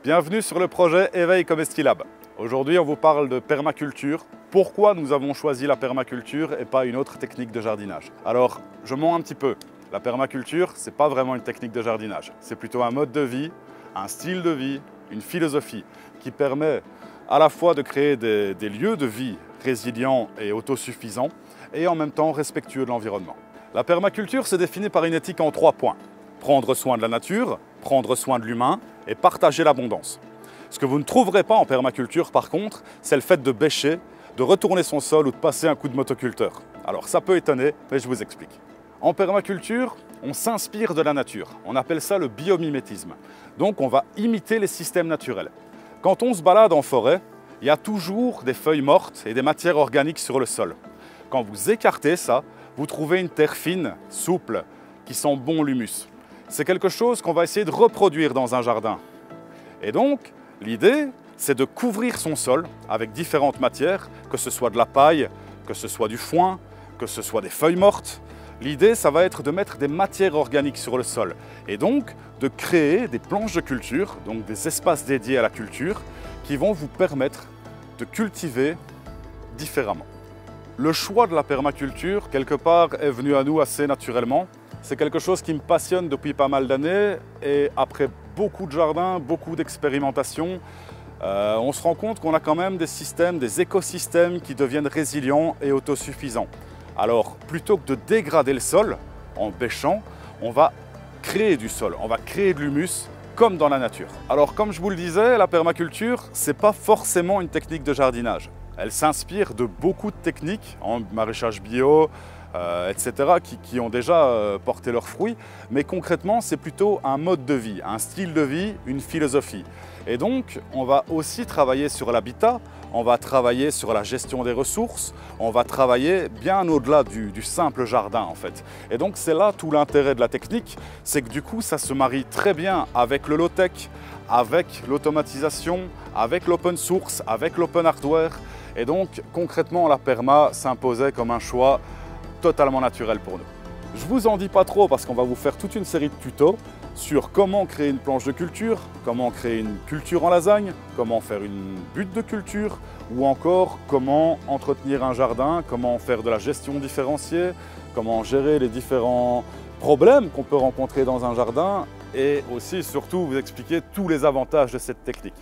Bienvenue sur le projet Éveil Comestilab. Aujourd'hui, on vous parle de permaculture. Pourquoi nous avons choisi la permaculture et pas une autre technique de jardinage? Alors, je mens un petit peu. La permaculture, ce n'est pas vraiment une technique de jardinage. C'est plutôt un mode de vie, un style de vie, une philosophie qui permet à la fois de créer des lieux de vie résilients et autosuffisants et en même temps respectueux de l'environnement. La permaculture se définit par une éthique en 3 points. Prendre soin de la nature, prendre soin de l'humain et partager l'abondance. Ce que vous ne trouverez pas en permaculture par contre, c'est le fait de bêcher, de retourner son sol ou de passer un coup de motoculteur. Alors ça peut étonner, mais je vous explique. En permaculture, on s'inspire de la nature. On appelle ça le biomimétisme. Donc on va imiter les systèmes naturels. Quand on se balade en forêt, il y a toujours des feuilles mortes et des matières organiques sur le sol. Quand vous écartez ça, vous trouvez une terre fine, souple, qui sent bon l'humus. C'est quelque chose qu'on va essayer de reproduire dans un jardin. Et donc, l'idée, c'est de couvrir son sol avec différentes matières, que ce soit de la paille, que ce soit du foin, que ce soit des feuilles mortes. L'idée, ça va être de mettre des matières organiques sur le sol et donc de créer des planches de culture, donc des espaces dédiés à la culture, qui vont vous permettre de cultiver différemment. Le choix de la permaculture, quelque part, est venu à nous assez naturellement. C'est quelque chose qui me passionne depuis pas mal d'années et après beaucoup de jardins, beaucoup d'expérimentations, on se rend compte qu'on a quand même des systèmes, des écosystèmes qui deviennent résilients et autosuffisants. Alors, plutôt que de dégrader le sol en bêchant, on va créer du sol, on va créer de l'humus comme dans la nature. Alors, comme je vous le disais, la permaculture, ce n'est pas forcément une technique de jardinage. Elle s'inspire de beaucoup de techniques en maraîchage bio, etc., qui ont déjà porté leurs fruits. Mais concrètement, c'est plutôt un mode de vie, un style de vie, une philosophie. Et donc, on va aussi travailler sur l'habitat, on va travailler sur la gestion des ressources, on va travailler bien au-delà du simple jardin en fait. Et donc, c'est là tout l'intérêt de la technique, c'est que du coup, ça se marie très bien avec le low-tech, avec l'automatisation, avec l'open source, avec l'open hardware. Et donc, concrètement, la perma s'imposait comme un choix totalement naturel pour nous. Je vous en dis pas trop parce qu'on va vous faire toute une série de tutos sur comment créer une planche de culture, comment créer une culture en lasagne, comment faire une butte de culture ou encore comment entretenir un jardin, comment faire de la gestion différenciée, comment gérer les différents problèmes qu'on peut rencontrer dans un jardin et aussi surtout vous expliquer tous les avantages de cette technique.